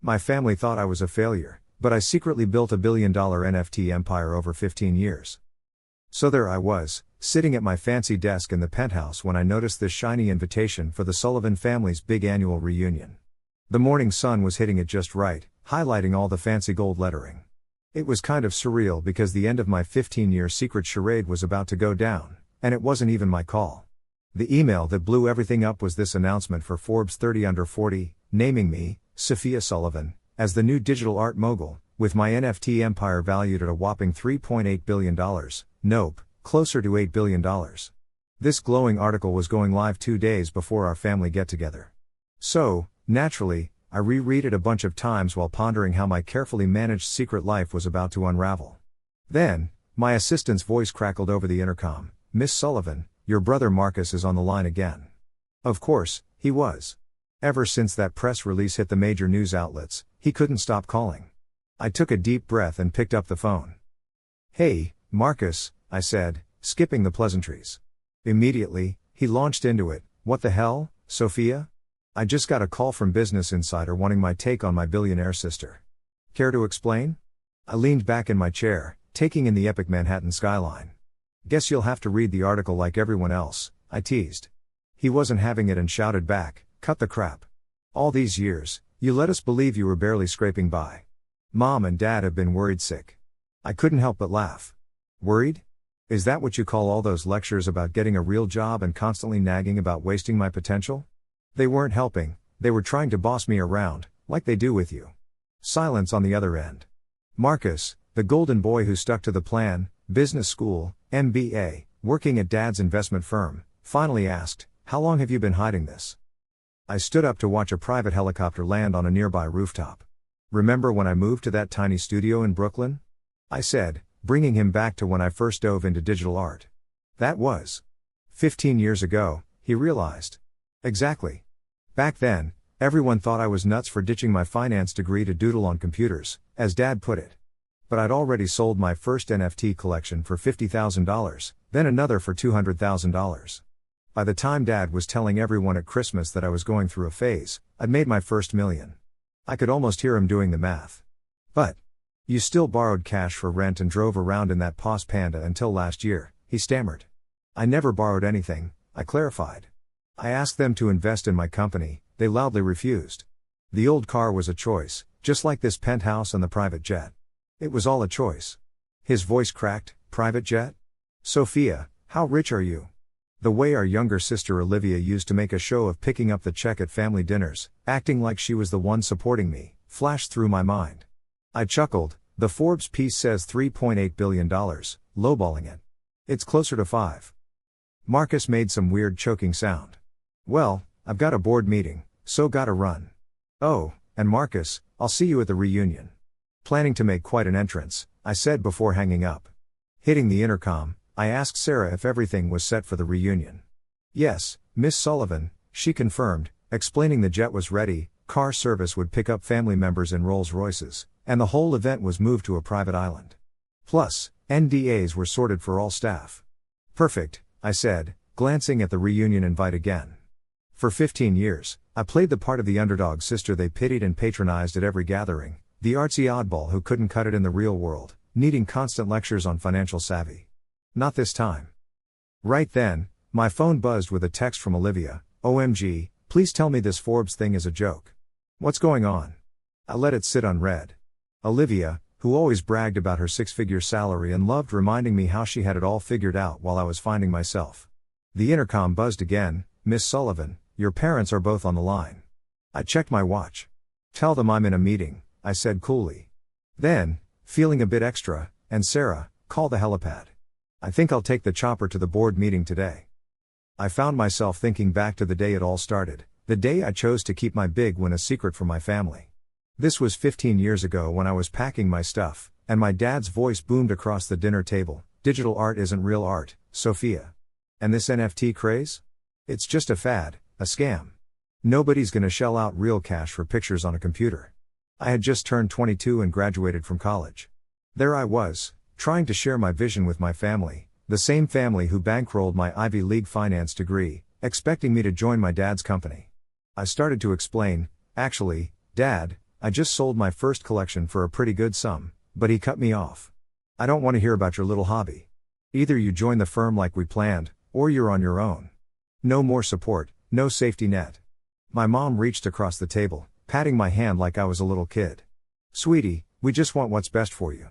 My family thought I was a failure, but I secretly built a billion-dollar NFT empire over 15 years. So there I was, sitting at my fancy desk in the penthouse when I noticed this shiny invitation for the Sullivan family's big annual reunion. The morning sun was hitting it just right, highlighting all the fancy gold lettering. It was kind of surreal because the end of my 15-year secret charade was about to go down, and it wasn't even my call. The email that blew everything up was this announcement for Forbes 30 Under 40, naming me, Sophia Sullivan, as the new digital art mogul, with my NFT empire valued at a whopping $3.8 billion, nope, closer to $8 billion. This glowing article was going live 2 days before our family get-together. So, naturally, I reread it a bunch of times while pondering how my carefully managed secret life was about to unravel. Then, my assistant's voice crackled over the intercom, "Miss Sullivan, your brother Marcus is on the line again." Of course, he was. Ever since that press release hit the major news outlets, he couldn't stop calling. I took a deep breath and picked up the phone. "Hey, Marcus," I said, skipping the pleasantries. Immediately, he launched into it. "What the hell, Sophia? I just got a call from Business Insider wanting my take on my billionaire sister. Care to explain?" I leaned back in my chair, taking in the epic Manhattan skyline. "Guess you'll have to read the article like everyone else," I teased. He wasn't having it and shouted back, "Cut the crap. All these years, you let us believe you were barely scraping by. Mom and Dad have been worried sick." I couldn't help but laugh. "Worried? Is that what you call all those lectures about getting a real job and constantly nagging about wasting my potential? They weren't helping, they were trying to boss me around, like they do with you." Silence on the other end. Marcus, the golden boy who stuck to the plan, business school, MBA, working at Dad's investment firm, finally asked, "How long have you been hiding this?" I stood up to watch a private helicopter land on a nearby rooftop. "Remember when I moved to that tiny studio in Brooklyn?" I said, bringing him back to when I first dove into digital art. "That was 15 years ago," he realized. "Exactly. Back then, everyone thought I was nuts for ditching my finance degree to doodle on computers, as Dad put it. But I'd already sold my first NFT collection for $50,000, then another for $200,000. By the time Dad was telling everyone at Christmas that I was going through a phase, I'd made my first million. I could almost hear him doing the math. But you still borrowed cash for rent and drove around in that Pos Panda until last year," he stammered. "I never borrowed anything," I clarified. "I asked them to invest in my company, they loudly refused. The old car was a choice, just like this penthouse and the private jet. It was all a choice." His voice cracked. "Private jet? Sophia, how rich are you?" The way our younger sister Olivia used to make a show of picking up the check at family dinners, acting like she was the one supporting me, flashed through my mind. I chuckled. "The Forbes piece says $3.8 billion, lowballing it. It's closer to 5. Marcus made some weird choking sound. "Well, I've got a board meeting, so gotta run." "Oh, and Marcus, I'll see you at the reunion." Planning to make quite an entrance, I said before hanging up. Hitting the intercom, I asked Sarah if everything was set for the reunion. "Yes, Miss Sullivan," she confirmed, explaining the jet was ready, car service would pick up family members in Rolls-Royces, and the whole event was moved to a private island. Plus, NDAs were sorted for all staff. "Perfect," I said, glancing at the reunion invite again. For 15 years, I played the part of the underdog sister they pitied and patronized at every gathering, the artsy oddball who couldn't cut it in the real world, needing constant lectures on financial savvy. Not this time. Right then, my phone buzzed with a text from Olivia. "OMG, please tell me this Forbes thing is a joke. What's going on?" I let it sit unread. Olivia, who always bragged about her 6-figure salary and loved reminding me how she had it all figured out while I was finding myself. The intercom buzzed again. "Miss Sullivan, your parents are both on the line." I checked my watch. "Tell them I'm in a meeting," I said coolly. Then, feeling a bit extra, "And Sarah, call the helipad. I think I'll take the chopper to the board meeting today." I found myself thinking back to the day it all started, the day I chose to keep my big win a secret from my family. This was 15 years ago when I was packing my stuff, and my dad's voice boomed across the dinner table, "Digital art isn't real art, Sophia. And this NFT craze? It's just a fad, a scam. Nobody's gonna shell out real cash for pictures on a computer." I had just turned 22 and graduated from college. There I was, trying to share my vision with my family, the same family who bankrolled my Ivy League finance degree, expecting me to join my dad's company. I started to explain, "Actually, Dad, I just sold my first collection for a pretty good sum, but he cut me off. I don't want to hear about your little hobby. Either you join the firm like we planned, or you're on your own. No more support, no safety net. My mom reached across the table, patting my hand like I was a little kid. Sweetie, we just want what's best for you.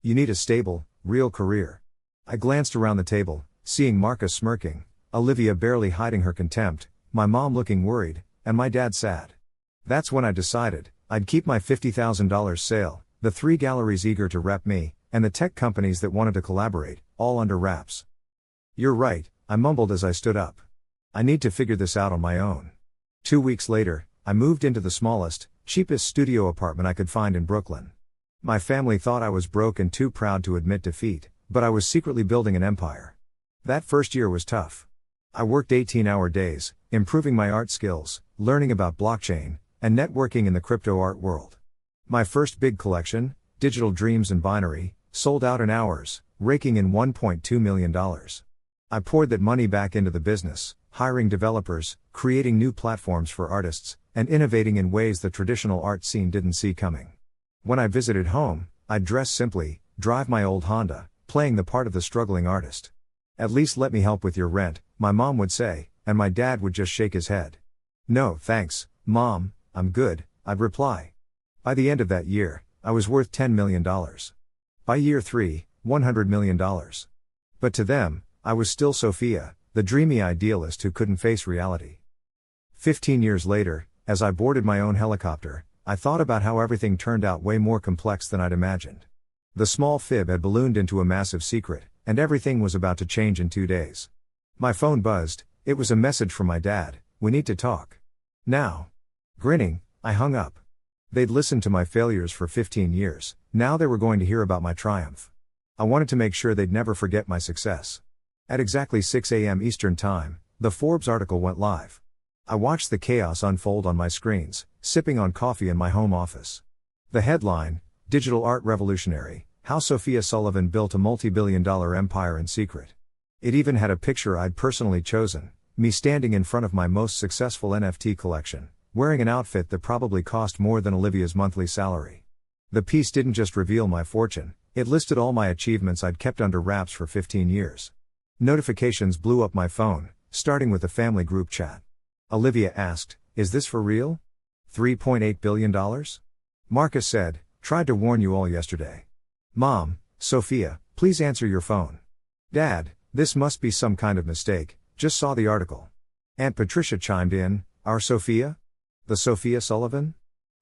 You need a stable, real career. I glanced around the table, seeing Marcus smirking, Olivia barely hiding her contempt, my mom looking worried, and my dad sad. That's when I decided, I'd keep my $50,000 sale, the 3 galleries eager to rep me, and the tech companies that wanted to collaborate, all under wraps. You're right, I mumbled as I stood up. I need to figure this out on my own. 2 weeks later, I moved into the smallest, cheapest studio apartment I could find in Brooklyn. My family thought I was broke and too proud to admit defeat, but I was secretly building an empire. That first year was tough. I worked 18-hour days, improving my art skills, learning about blockchain, and networking in the crypto art world. My first big collection, Digital Dreams and Binary, sold out in hours, raking in $1.2 million. I poured that money back into the business, hiring developers, creating new platforms for artists, and innovating in ways the traditional art scene didn't see coming. When I visited home, I'd dress simply, drive my old Honda, playing the part of the struggling artist. At least let me help with your rent, my mom would say, and my dad would just shake his head. No, thanks, Mom, I'm good, I'd reply. By the end of that year, I was worth $10 million. By year 3, $100 million. But to them, I was still Sophia, the dreamy idealist who couldn't face reality. 15 years later, as I boarded my own helicopter, I thought about how everything turned out way more complex than I'd imagined. The small fib had ballooned into a massive secret, and everything was about to change in 2 days. My phone buzzed, it was a message from my dad, we need to talk. Now. Grinning, I hung up. They'd listened to my failures for 15 years, now they were going to hear about my triumph. I wanted to make sure they'd never forget my success. At exactly 6 a.m. Eastern Time, the Forbes article went live. I watched the chaos unfold on my screens, sipping on coffee in my home office. The headline, Digital Art Revolutionary, How Sophia Sullivan Built a Multi-Billion-Dollar Empire in Secret. It even had a picture I'd personally chosen, me standing in front of my most successful NFT collection, wearing an outfit that probably cost more than Olivia's monthly salary. The piece didn't just reveal my fortune, it listed all my achievements I'd kept under wraps for 15 years. Notifications blew up my phone, starting with the family group chat. Olivia asked, "Is this for real? $3.8 billion? Marcus said, "Tried to warn you all yesterday." Mom, Sophia, please answer your phone. Dad, this must be some kind of mistake, just saw the article. Aunt Patricia chimed in, "Our Sophia? The Sophia Sullivan?"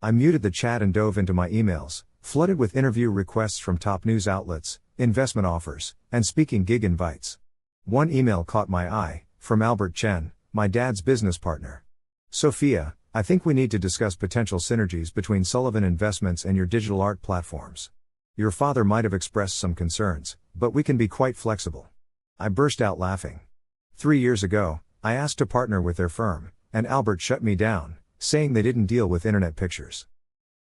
I muted the chat and dove into my emails, flooded with interview requests from top news outlets, investment offers, and speaking gig invites. One email caught my eye, from Albert Chen, my dad's business partner. "Sophia, I think we need to discuss potential synergies between Sullivan Investments and your digital art platforms. Your father might have expressed some concerns, but we can be quite flexible." I burst out laughing. 3 years ago, I asked to partner with their firm, and Albert shut me down, saying they didn't deal with internet pictures.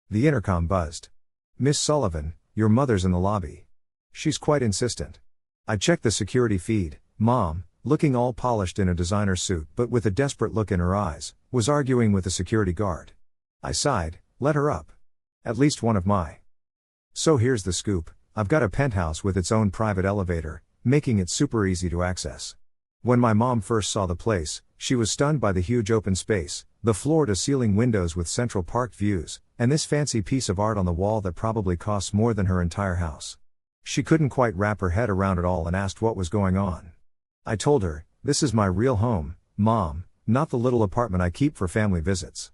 The intercom buzzed. "Miss Sullivan, your mother's in the lobby. She's quite insistent." I checked the security feed. Mom, looking all polished in a designer suit but with a desperate look in her eyes, was arguing with a security guard. I sighed, "Let her up. At least one of my." So here's the scoop, I've got a penthouse with its own private elevator, making it super easy to access. When my mom first saw the place, she was stunned by the huge open space, the floor-to-ceiling windows with Central Park views, and this fancy piece of art on the wall that probably costs more than her entire house. She couldn't quite wrap her head around it all and asked what was going on. I told her, "This is my real home, Mom, not the little apartment I keep for family visits."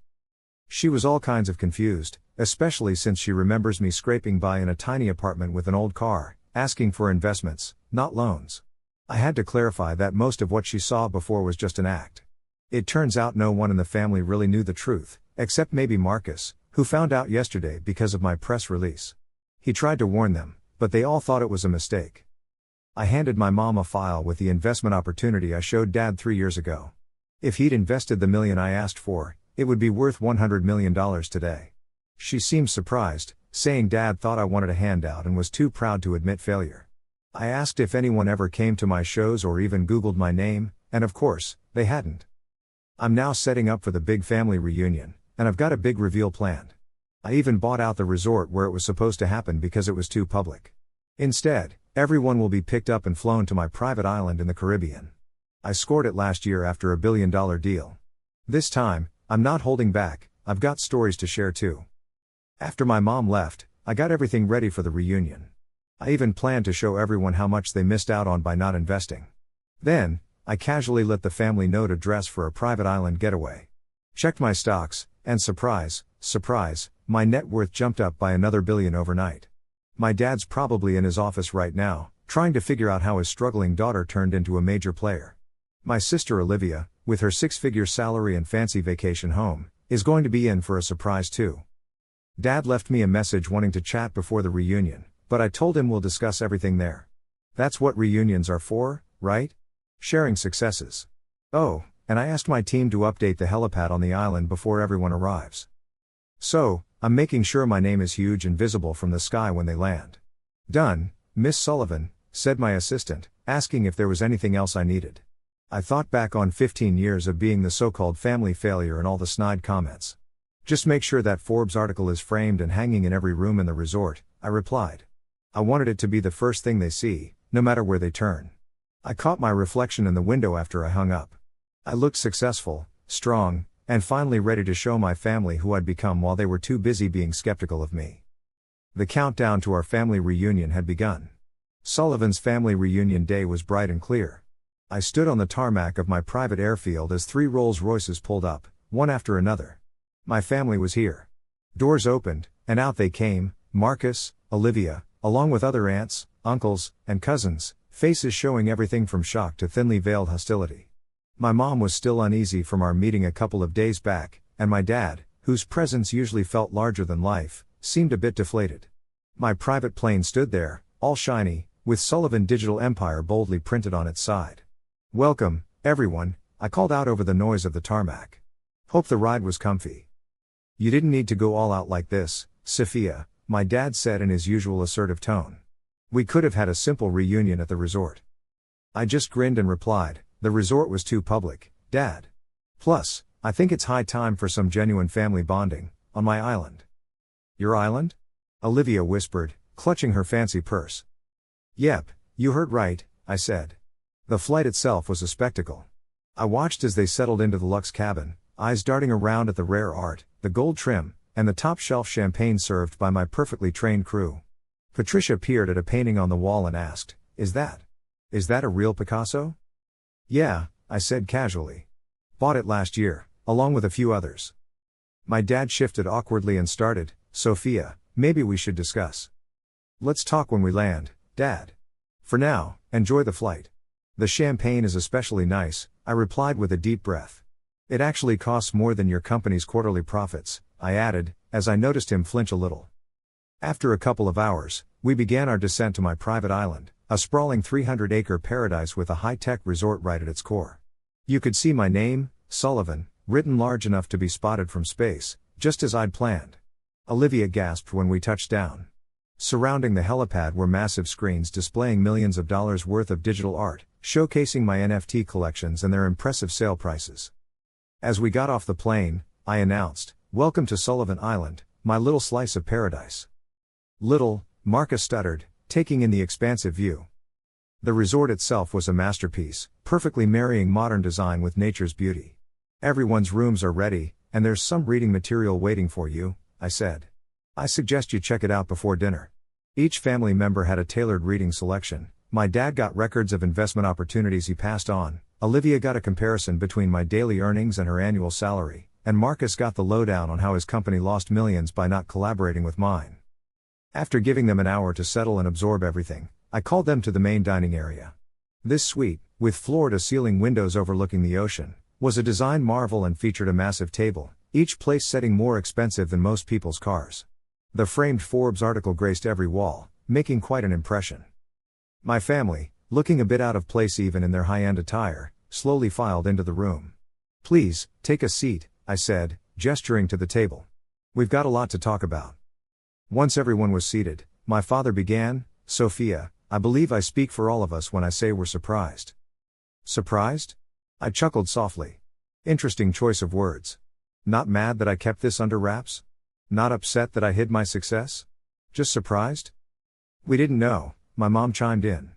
She was all kinds of confused, especially since she remembers me scraping by in a tiny apartment with an old car, asking for investments, not loans. I had to clarify that most of what she saw before was just an act. It turns out no one in the family really knew the truth, except maybe Marcus, who found out yesterday because of my press release. He tried to warn them, but they all thought it was a mistake. I handed my mom a file with the investment opportunity I showed Dad 3 years ago. If he'd invested the $1 million I asked for, it would be worth $100 million today. She seemed surprised, saying Dad thought I wanted a handout and was too proud to admit failure. I asked if anyone ever came to my shows or even Googled my name, and of course, they hadn't. I'm now setting up for the big family reunion, and I've got a big reveal planned. I even bought out the resort where it was supposed to happen because it was too public. Instead, everyone will be picked up and flown to my private island in the Caribbean. I scored it last year after a $1 billion deal. This time, I'm not holding back, I've got stories to share too. After my mom left, I got everything ready for the reunion. I even planned to show everyone how much they missed out on by not investing. Then, I casually let the family know to dress for a private island getaway. Checked my stocks, and surprise, my net worth jumped up by another $1 billion overnight. My dad's probably in his office right now, trying to figure out how his struggling daughter turned into a major player. My sister Olivia, with her 6-figure salary and fancy vacation home, is going to be in for a surprise too. Dad left me a message wanting to chat before the reunion, but I told him we'll discuss everything there. That's what reunions are for, right? Sharing successes. Oh, and I asked my team to update the helipad on the island before everyone arrives. So, I'm making sure my name is huge and visible from the sky when they land. Done, Miss Sullivan, said my assistant, asking if there was anything else I needed. I thought back on 15 years of being the so-called family failure and all the snide comments. Just make sure that Forbes article is framed and hanging in every room in the resort, I replied. I wanted it to be the first thing they see, no matter where they turn. I caught my reflection in the window after I hung up. I looked successful, strong, and finally ready to show my family who I'd become while they were too busy being skeptical of me. The countdown to our family reunion had begun. Sullivan's family reunion day was bright and clear. I stood on the tarmac of my private airfield as 3 Rolls-Royces pulled up, one after another. My family was here. Doors opened, and out they came, Marcus, Olivia, along with other aunts, uncles, and cousins, faces showing everything from shock to thinly veiled hostility. My mom was still uneasy from our meeting a couple of days back, and my dad, whose presence usually felt larger than life, seemed a bit deflated. My private plane stood there, all shiny, with Sullivan Digital Empire boldly printed on its side. Welcome, everyone, I called out over the noise of the tarmac. Hope the ride was comfy. You didn't need to go all out like this, Sophia, my dad said in his usual assertive tone. We could have had a simple reunion at the resort. I just grinned and replied, the resort was too public, Dad. Plus, I think it's high time for some genuine family bonding, on my island. Your island? Olivia whispered, clutching her fancy purse. Yep, you heard right, I said. The flight itself was a spectacle. I watched as they settled into the luxe cabin, eyes darting around at the rare art, the gold trim, and the top-shelf champagne served by my perfectly trained crew. Patricia peered at a painting on the wall and asked, Is that a real Picasso? Yeah, I said casually. Bought it last year, along with a few others. My dad shifted awkwardly and started, Sophia, maybe we should discuss. Let's talk when we land, Dad. For now, enjoy the flight. The champagne is especially nice, I replied with a deep breath. It actually costs more than your company's quarterly profits, I added, as I noticed him flinch a little. After a couple of hours, we began our descent to my private island, a sprawling 300-acre paradise with a high-tech resort right at its core. You could see my name, Sullivan, written large enough to be spotted from space, just as I'd planned. Olivia gasped when we touched down. Surrounding the helipad were massive screens displaying millions of dollars worth of digital art, showcasing my NFT collections and their impressive sale prices. As we got off the plane, I announced, Welcome to Sullivan Island, my little slice of paradise. Little, Marcus stuttered, taking in the expansive view. The resort itself was a masterpiece, perfectly marrying modern design with nature's beauty. Everyone's rooms are ready, and there's some reading material waiting for you, I said. I suggest you check it out before dinner. Each family member had a tailored reading selection. My dad got records of investment opportunities he passed on, Olivia got a comparison between my daily earnings and her annual salary, and Marcus got the lowdown on how his company lost millions by not collaborating with mine. After giving them an hour to settle and absorb everything, I called them to the main dining area. This suite, with floor-to-ceiling windows overlooking the ocean, was a design marvel and featured a massive table, each place setting more expensive than most people's cars. The framed Forbes article graced every wall, making quite an impression. My family, looking a bit out of place even in their high-end attire, slowly filed into the room. Please, take a seat, I said, gesturing to the table. We've got a lot to talk about. Once everyone was seated, my father began, Sophia, I believe I speak for all of us when I say we're surprised. Surprised? I chuckled softly. Interesting choice of words. Not mad that I kept this under wraps? Not upset that I hid my success? Just surprised? We didn't know, my mom chimed in.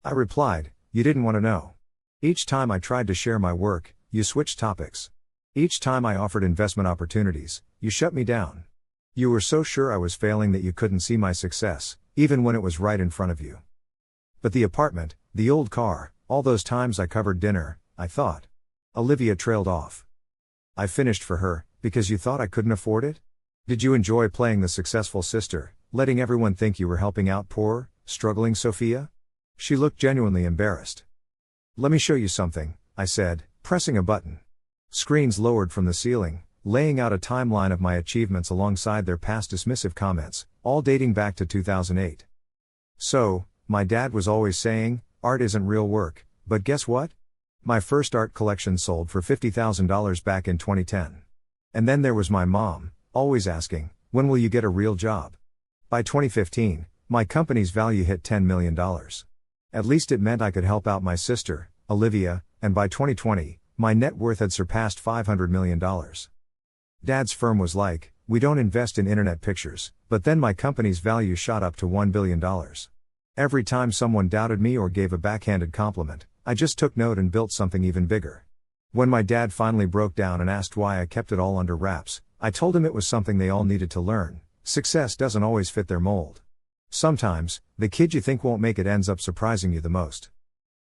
I replied, you didn't want to know. Each time I tried to share my work, you switched topics. Each time I offered investment opportunities, you shut me down. You were so sure I was failing that you couldn't see my success, even when it was right in front of you. But the apartment, the old car, all those times I covered dinner, I thought. Olivia trailed off. I finished for her, because you thought I couldn't afford it? Did you enjoy playing the successful sister, letting everyone think you were helping out poor, struggling Sophia? She looked genuinely embarrassed. Let me show you something, I said, pressing a button. Screens lowered from the ceiling, laying out a timeline of my achievements alongside their past dismissive comments, all dating back to 2008. So, my dad was always saying, art isn't real work, but guess what? My first art collection sold for $50,000 back in 2010. And then there was my mom, always asking, when will you get a real job? By 2015, my company's value hit $10 million. At least it meant I could help out my sister, Olivia, and by 2020, my net worth had surpassed $500 million. Dad's firm was like, we don't invest in internet pictures, but then my company's value shot up to $1 billion. Every time someone doubted me or gave a backhanded compliment, I just took note and built something even bigger. When my dad finally broke down and asked why I kept it all under wraps, I told him it was something they all needed to learn. Success doesn't always fit their mold. Sometimes, the kid you think won't make it ends up surprising you the most.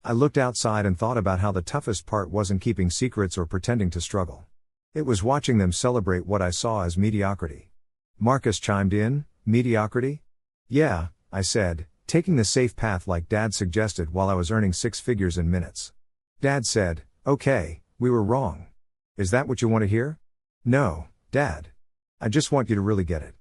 I looked outside and thought about how the toughest part wasn't keeping secrets or pretending to struggle. It was watching them celebrate what I saw as mediocrity. Marcus chimed in, mediocrity? Yeah, I said, taking the safe path like Dad suggested while I was earning six figures in minutes. Dad said, okay, we were wrong. Is that what you want to hear? No, Dad. I just want you to really get it.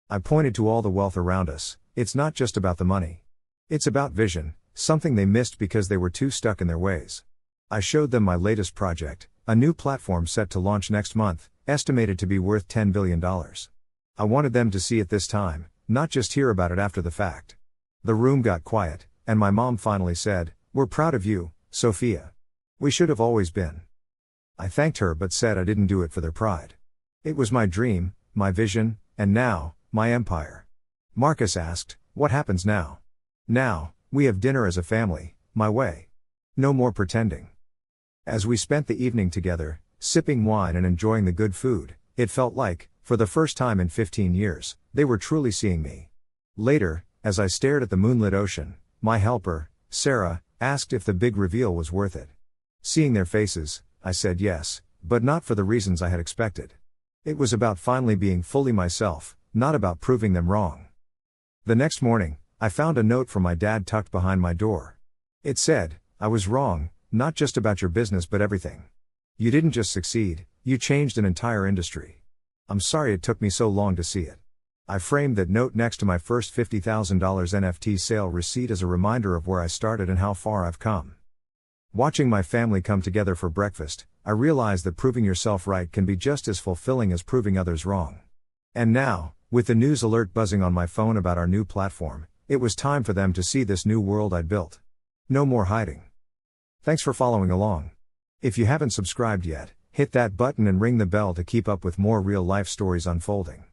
I pointed to all the wealth around us. It's not just about the money. It's about vision, something they missed because they were too stuck in their ways. I showed them my latest project, a new platform set to launch next month, estimated to be worth $10 billion. I wanted them to see it this time, not just hear about it after the fact. The room got quiet, and my mom finally said, we're proud of you, Sophia. We should have always been. I thanked her but said I didn't do it for their pride. It was my dream, my vision, and now, my empire. Marcus asked, what happens now? Now, we have dinner as a family, my way. No more pretending. As we spent the evening together, sipping wine and enjoying the good food, it felt like, for the first time in 15 years, they were truly seeing me. Later, as I stared at the moonlit ocean, my helper, Sarah, asked if the big reveal was worth it. Seeing their faces, I said yes, but not for the reasons I had expected. It was about finally being fully myself, not about proving them wrong. The next morning, I found a note from my dad tucked behind my door. It said, I was wrong, not just about your business but everything. You didn't just succeed, you changed an entire industry. I'm sorry it took me so long to see it. I framed that note next to my first $50,000 NFT sale receipt as a reminder of where I started and how far I've come. Watching my family come together for breakfast, I realized that proving yourself right can be just as fulfilling as proving others wrong. And now, with the news alert buzzing on my phone about our new platform, it was time for them to see this new world I'd built. No more hiding. Thanks for following along. If you haven't subscribed yet, hit that button and ring the bell to keep up with more real-life stories unfolding.